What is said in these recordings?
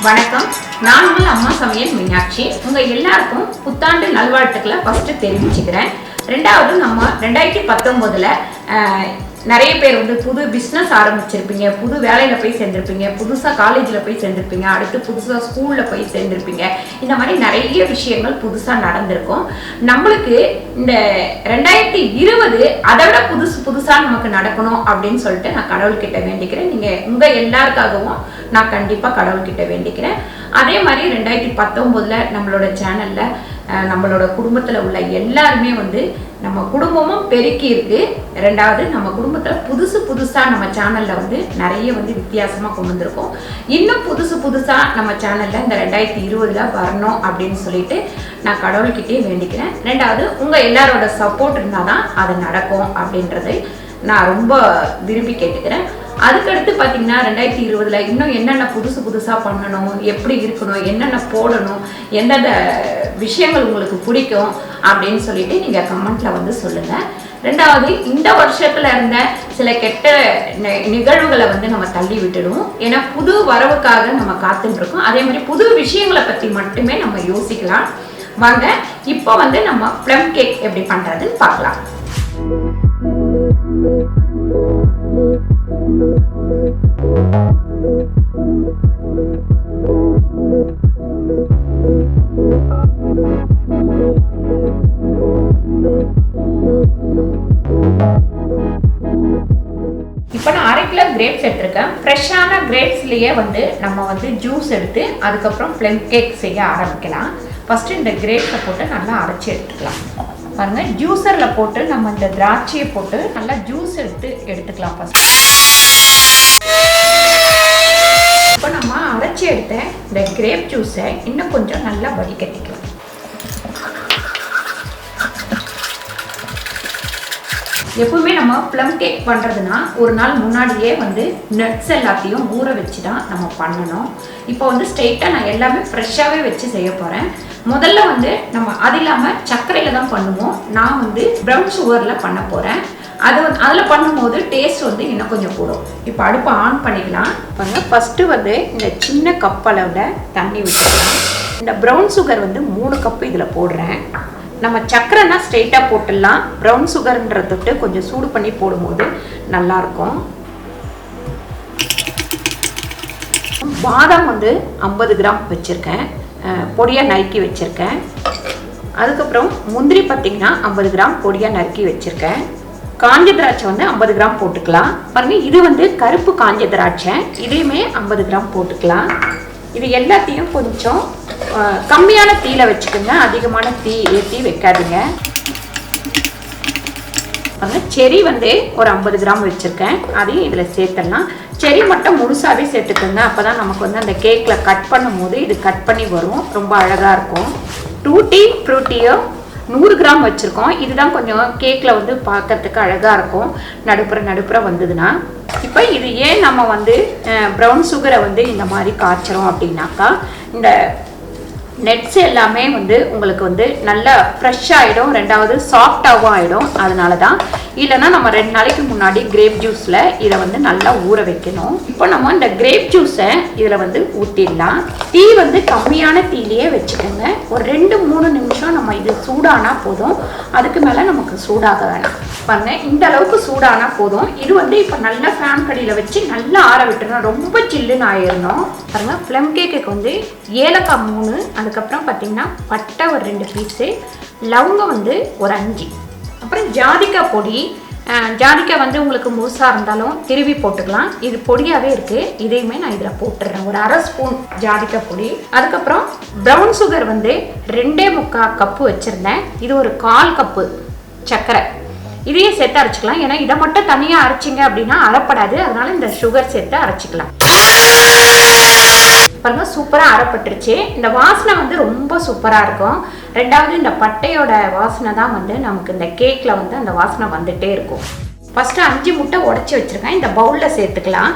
வணக்கம். நான் உங்கள் அம்மா சமையல் மீனாட்சி. உங்கள் எல்லாருக்கும் புத்தாண்டு நல்வாழ்த்துக்களை ஃபஸ்ட்டு தெரிவிச்சுக்கிறேன். ரெண்டாவது, நம்ம 2019 நிறைய பேர் புது பிஸ்னஸ் ஆரம்பிச்சிருப்பீங்க, புது வேலையில் போய் சேர்ந்துருப்பீங்க, புதுசாக காலேஜில் போய் சேர்ந்துருப்பீங்க, அடுத்து புதுசாக ஸ்கூலில் போய் சேர்ந்துருப்பீங்க. இந்த மாதிரி நிறைய விஷயங்கள் புதுசாக நடந்திருக்கும். நம்மளுக்கு இந்த 2020 அதை விட புதுசாக நமக்கு நடக்கணும் அப்படின்னு சொல்லிட்டு நான் கடவுள்கிட்ட வேண்டிக்கிறேன். நீங்கள் உங்கள் எல்லாருக்காகவும் நான் கண்டிப்பாக கடவுள்கிட்ட வேண்டிக்கிறேன். அதே மாதிரி 2019 நம்மளோட சேனலில் நம்மளோட குடும்பத்தில் உள்ள எல்லாருமே நம்ம குடும்பமும் பெருக்கி இருக்கு. ரெண்டாவது, நம்ம குடும்பத்தில் புதுசாக நம்ம சேனலில் நிறைய வித்தியாசமாக கொண்டு வந்திருக்கோம். இன்னும் புதுசாக நம்ம சேனலில் இந்த 2020 வரணும் அப்படின்னு சொல்லிட்டு நான் கடவுள்கிட்டே வேண்டிக்கிறேன். ரெண்டாவது, உங்கள் எல்லாரோட சப்போர்ட் இருந்தால் தான் அது நடக்கும் அப்படின்றதை நான் ரொம்ப விரும்பி கேட்டுக்கிறேன். அதுக்கடுத்து பார்த்தீங்கன்னா 2020 இன்னும் என்னென்ன புதுசாக பண்ணணும், எப்படி இருக்கணும், என்னென்ன போடணும், எந்தெந்த விஷயங்கள் உங்களுக்கு பிடிக்கும் அப்படின்னு சொல்லிட்டு நீங்கள் கமெண்ட்டில் சொல்லுங்கள். ரெண்டாவது, இந்த வருஷத்தில் இருந்த சில கெட்ட நிகழ்வுகளை நம்ம தள்ளி விட்டுடுவோம். ஏன்னா புது வரவுக்காக நம்ம காத்துட்டுருக்கோம். அதே மாதிரி புது விஷயங்களை பற்றி மட்டுமே நம்ம யோசிக்கலாம். வாங்க இப்போ நம்ம ப்ளம் கேக் எப்படி பண்ணுறதுன்னு பார்க்கலாம். இப்போ நான் 1/2 கிலோ கிரேப்ஸ் எடுத்திருக்கேன். ஃப்ரெஷ்ஷான கிரேப்ஸ்லேயே நம்ம ஜூஸ் எடுத்து அதுக்கப்புறம் ப்ளம் கேக் செய்ய ஆரம்பிக்கலாம். ஃபஸ்ட்டு இந்த கிரேப்ஸை போட்டு நல்லா அரைச்சி எடுத்துக்கலாம். பாருங்கள், ஜூஸரில் போட்டு நம்ம இந்த திராட்சையை போட்டு நல்லா ஜூஸ் எடுத்துக்கலாம். ஃபஸ்ட் இப்போ நம்ம அரைச்சி எடுத்த இந்த கிரேப் ஜூஸை இன்னும் கொஞ்சம் நல்லா வடிகட்டிக்கலாம். எப்பவுமே நம்ம ப்ளம் கேக் பண்ணுறதுனா ஒரு நாள் முன்னாடியே நட்ஸ் எல்லாத்தையும் ஊற வச்சு தான் நம்ம பண்ணணும். இப்போ ஸ்ட்ரெயிட்டாக நான் எல்லாமே ஃப்ரெஷ்ஷாகவே வச்சு செய்ய போகிறேன். முதல்ல நம்ம அது இல்லாமல் சர்க்கரையில் தான் பண்ணுவோம். நான் ப்ரௌன் சுகரில் பண்ண போகிறேன். அதில் பண்ணும்போது டேஸ்ட் இன்னும் கொஞ்சம் கூடும். இப்போ அடுப்பை ஆன் பண்ணிக்கலாம். ஃபஸ்ட்டு இந்த சின்ன கப் அளவில் தண்ணி விட்டுக்கலாம். இந்த ப்ரௌன் சுகர் 3 கப்பு இதில் போடுறேன். நம்ம சர்க்கரைனா ஸ்ட்ரெயிட்டாக போட்டுடலாம். ப்ரௌன் சுகர்ன்றதுட்டு கொஞ்சம் சூடு பண்ணி போடும்போது நல்லாயிருக்கும். பாதாம் 50 கிராம் வச்சுருக்கேன், பொடியாக நறுக்கி வச்சுருக்கேன். அதுக்கப்புறம் முந்திரி பார்த்திங்கன்னா 50 கிராம் பொடியாக நறுக்கி வச்சுருக்கேன். காஞ்ச திராட்சை 50 கிராம் போட்டுக்கலாம். பாருங்கள், இது கருப்பு காஞ்ச திராட்சை, இதையுமே 50 கிராம் போட்டுக்கலாம். இது எல்லாத்தையும் கொஞ்சம் கம்மியான தீயில வச்சுக்கோங்க, அதிகமான தீ ஏற்றி வைக்காதீங்க. செரி ஒரு 50 கிராம் வச்சுருக்கேன், அதையும் இதில் சேர்த்துடலாம். செரி மட்டும் முழுசாகவே சேர்த்துக்கோங்க. அப்போ தான் நமக்கு அந்த கேக்கில் கட் பண்ணும் போது இது கட் பண்ணி வரும், ரொம்ப அழகாக இருக்கும். டூட்டி ஃப்ரூட்டியோ 100 கிராம் வச்சுருக்கோம். இதுதான் கொஞ்சம் கேக்கில் பார்க்கறதுக்கு அழகாக இருக்கும், நடுப்புற வந்ததுன்னா. இப்போ இது ஏன் நம்ம ப்ரௌன் சுகரை இந்த மாதிரி காய்ச்சறோம் அப்படின்னாக்கா, இந்த நட்ஸ் எல்லாமே உங்களுக்கு நல்லா ஃப்ரெஷ் ஆகிடும். ரெண்டாவது சாஃப்டாகவும் ஆகிடும். அதனால தான். இல்லைன்னா நம்ம 2 நாளைக்கு முன்னாடி கிரேப் ஜூஸில் இதை நல்லா ஊற வைக்கணும். இப்போ நம்ம இந்த கிரேப் ஜூஸை இதில் ஊற்றிடலாம். தீ கம்மியான தீயிலேயே வச்சுக்கோங்க. ஒரு 2-3 நிமிஷம் நம்ம இது சூடானா போதும், அதுக்கு மேலே நமக்கு சூடாக வேணாம். பாருங்க, இந்த அளவுக்கு சூடானா போதும். இது இப்போ நல்லா ஃபேன் கடியில் வச்சு நல்லா ஆற விட்டுறணும், ரொம்ப சில்லுன்னு ஆயிடணும். பாருங்கள், ப்ளம் கேக்குக்கு ஏலக்காய் 3, அதுக்கப்புறம் பார்த்தீங்கன்னா பட்டை ஒரு 2 பீஸு, லவங்கம் ஒரு 5, அப்புறம் ஜாதிக்காய் பொடி. ஜாதிக்காய் உங்களுக்கு முழுசாக இருந்தாலும் திருவி போட்டுக்கலாம். இது பொடியாகவே இருக்குது, இதையுமே நான் இதில் போட்டுடுறேன். ஒரு 1/2 ஸ்பூன் ஜாதிக்காய் பொடி. அதுக்கப்புறம் ப்ரௌன் சுகர் 2.25 கப்பு வச்சுருந்தேன். இது ஒரு 1/4 கப்பு சர்க்கரை, இதையே சேர்த்து அரைச்சிக்கலாம். ஏன்னா இதை மட்டும் தனியாக அரைச்சிங்க அப்படின்னா அரைப்படாது, அதனால இந்த சுகர் சேர்த்து அரைச்சிக்கலாம். பாருங்க, சூப்பராக அரைப்பட்டுருச்சு. இந்த வாசனை ரொம்ப சூப்பராக இருக்கும். ரெண்டாவது, இந்த பட்டையோட வாசனை தான் நமக்கு இந்த கேக்கில் அந்த வாசனை வந்துட்டே இருக்கும். ஃபஸ்ட்டு 5 முட்டை உடச்சி வச்சுருக்கேன், இந்த பவுலில் சேர்த்துக்கலாம்.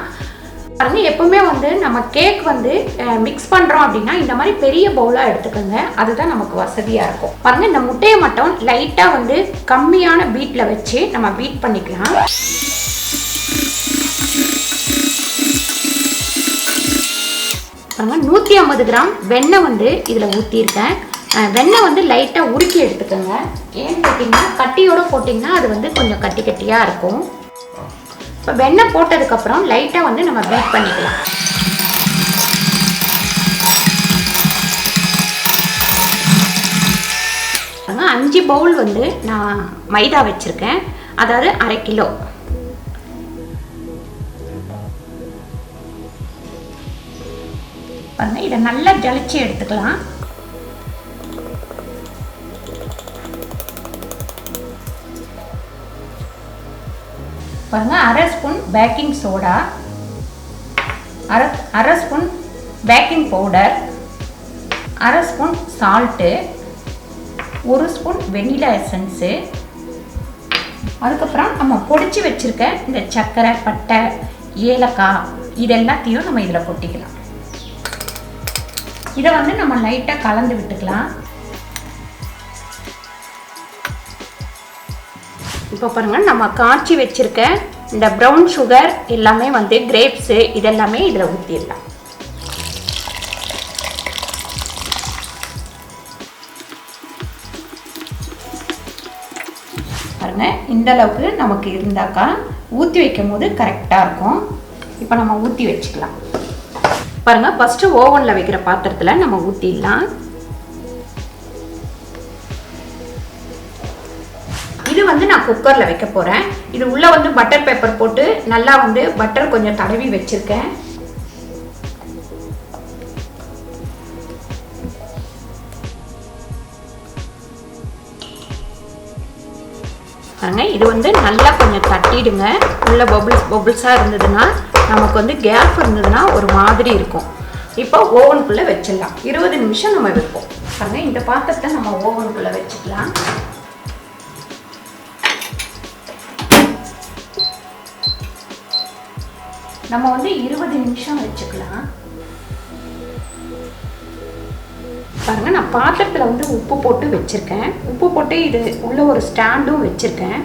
பாருங்கள், எப்பவுமே நம்ம கேக் மிக்ஸ் பண்ணுறோம் அப்படின்னா இந்த மாதிரி பெரிய பவுலாக எடுத்துக்கோங்க, அதுதான் நமக்கு வசதியாக இருக்கும். பாருங்கள், இந்த முட்டையை மட்டும் லைட்டாக கம்மியான பீட்டில் வச்சு நம்ம பீட் பண்ணிக்கலாம். 150 கிராம் வெண்ணெய் வந்து இதில் ஊற்றிருக்கேன். வெண்ணெய் வந்து லைட்டாக உருக்கி எடுத்துக்கோங்க. ஏன்னு கேட்டிங்கன்னா கட்டியோடு போட்டிங்கன்னா அது வந்து கொஞ்சம் கட்டி கட்டியாக இருக்கும். இப்போ வெண்ணெய் போட்டதுக்கப்புறம் லைட்டாக வந்து நம்ம பீட் பண்ணிக்கலாம். 5 பவுல் வந்து நான் மைதா வச்சுருக்கேன், அதாவது 1/2 கிலோ. பாருங்க, இதை நல்லா ஜலிச்சு எடுத்துக்கலாம். பாருங்க, 1/2 spoon baking soda, 1/2 spoon baking powder, 1/2 spoon salt, 1 spoon vanilla essence, அதுக்கப்புறம் நம்ம பொடிச்சு வச்சுருக்க இந்த சர்க்கரை, பட்டை, ஏலக்காய் இது எல்லாத்தையும் நம்ம இதில் கொட்டிக்கலாம். இதை வந்து நம்ம லைட்டாக கலந்து விட்டுக்கலாம். இப்போ பாருங்கள், நம்ம காய்ச்சி வச்சுருக்க இந்த ப்ரௌன் சுகர் எல்லாமே வந்து கிரேப்ஸு இதெல்லாமே இதில் ஊற்றிடலாம். பாருங்க, இந்த அளவுக்கு நமக்கு இருந்தாக்கா ஊற்றி வைக்கும் போது கரெக்டாக இருக்கும். இப்போ நம்ம ஊற்றி வச்சுக்கலாம். பாருங்கள், ஃபஸ்ட்டு ஓவனில் வைக்கிற பாத்திரத்தில் நம்ம ஊற்றிடலாம். இது வந்து நான் குக்கரில் வைக்க போகிறேன். இது உள்ளே வந்து பட்டர் பேப்பர் போட்டு நல்லா வந்து பட்டர் கொஞ்சம் தடவி வச்சுருக்கேன். பாருங்க, இது வந்து நல்லா கொஞ்சம் தட்டிடுங்க. உள்ள பபுள்ஸாக இருந்ததுன்னா நமக்கு வந்து கேப் இருந்ததுன்னா ஒரு மாதிரி இருக்கும். இப்போ ஓவனுக்குள்ளே வச்சிடலாம். 20 நிமிஷம் நம்ம வைப்போம். பாருங்க, இந்த பாத்திரத்தை நம்ம ஓவனுக்குள்ளே வச்சுக்கலாம். நம்ம வந்து 20 நிமிஷம் வச்சுக்கலாம். பாருங்க, நான் பாத்திரத்தில் வந்து உப்பு போட்டு வச்சுருக்கேன். உப்பு போட்டு இது உள்ள ஒரு ஸ்டாண்டும் வச்சுருக்கேன்.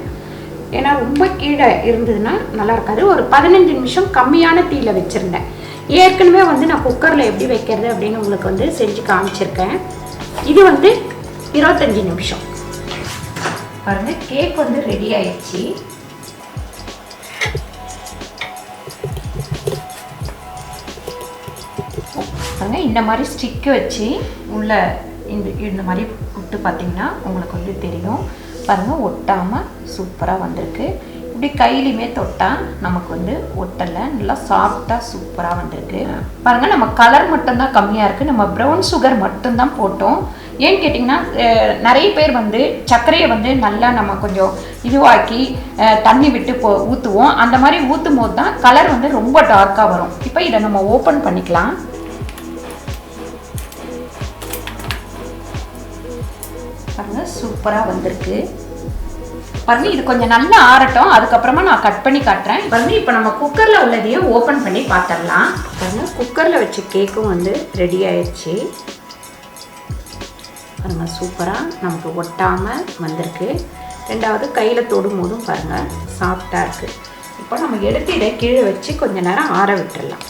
ஏன்னா ரொம்ப கீழே இருந்ததுன்னா நல்லா இருக்காது. ஒரு 15 நிமிஷம் கம்மியான தீயில வச்சுருந்தேன். ஏற்கனவே வந்து நான் குக்கரில் எப்படி வைக்கிறது அப்படின்னு உங்களுக்கு வந்து செஞ்சு காமிச்சிருக்கேன். இது வந்து 25 நிமிஷம். பாருங்க, கேக் வந்து ரெடி ஆயிடுச்சு. பாருங்க, இந்த மாதிரி ஸ்டிக்கு வச்சு உள்ள இந்த மாதிரி விட்டு பார்த்தீங்கன்னா உங்களுக்கு வந்து தெரியும். பாருங்கள், ஒட்டாமல் சூப்பராக வந்திருக்கு. இப்படி கையிலையுமே தொட்டால் நமக்கு வந்து ஒட்டலை, நல்லா சாஃப்டாக சூப்பராக வந்திருக்கு. பாருங்கள், நம்ம கலர் மட்டும்தான் கம்மியாக இருக்குது. நம்ம ப்ரௌன் சுகர் மட்டும்தான் போட்டோம். ஏன்னு கேட்டிங்கன்னா நிறைய பேர் வந்து சர்க்கரையை வந்து நல்லா நம்ம கொஞ்சம் இதுவாக்கி தண்ணி விட்டு ஊற்றுவோம். அந்த மாதிரி ஊற்றும் போது தான் கலர் வந்து ரொம்ப டார்க்காக வரும். இப்போ இதை நம்ம ஓப்பன் பண்ணிக்கலாம். பாருங்க, சூப்பராக வந்திருக்கு. பாருங்க, இது கொஞ்சம் நல்லா ஆறட்டும், அதுக்கப்புறமா நான் கட் பண்ணி காட்டுறேன். பாருங்க, இப்போ நம்ம குக்கரில் உள்ளதையும் ஓப்பன் பண்ணி பார்த்துடலாம். பாருங்க, குக்கரில் வச்ச கேக்கும் வந்து ரெடி ஆயிடுச்சு. பாருங்க, சூப்பராக நமக்கு ஒட்டாமல் வந்திருக்கு. ரெண்டாவது கையில் தொடும் போதும் பாருங்கள் சாஃப்டாக இருக்குது. இப்போ நம்ம எடுத்து இதை கீழே வச்சு கொஞ்சம் நேரம் ஆற விட்டுடலாம்.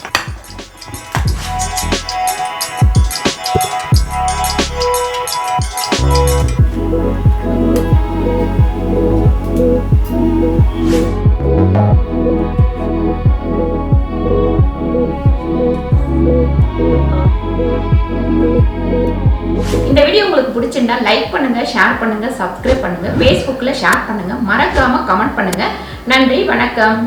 இந்த வீடியோ உங்களுக்கு பிடிச்சிருந்தா லைக் பண்ணுங்க, ஷேர் பண்ணுங்க, சப்ஸ்கிரைப் பண்ணுங்க, Facebookல ஷேர் பண்ணுங்க, மறக்காம கமெண்ட் பண்ணுங்க. நன்றி, வணக்கம்.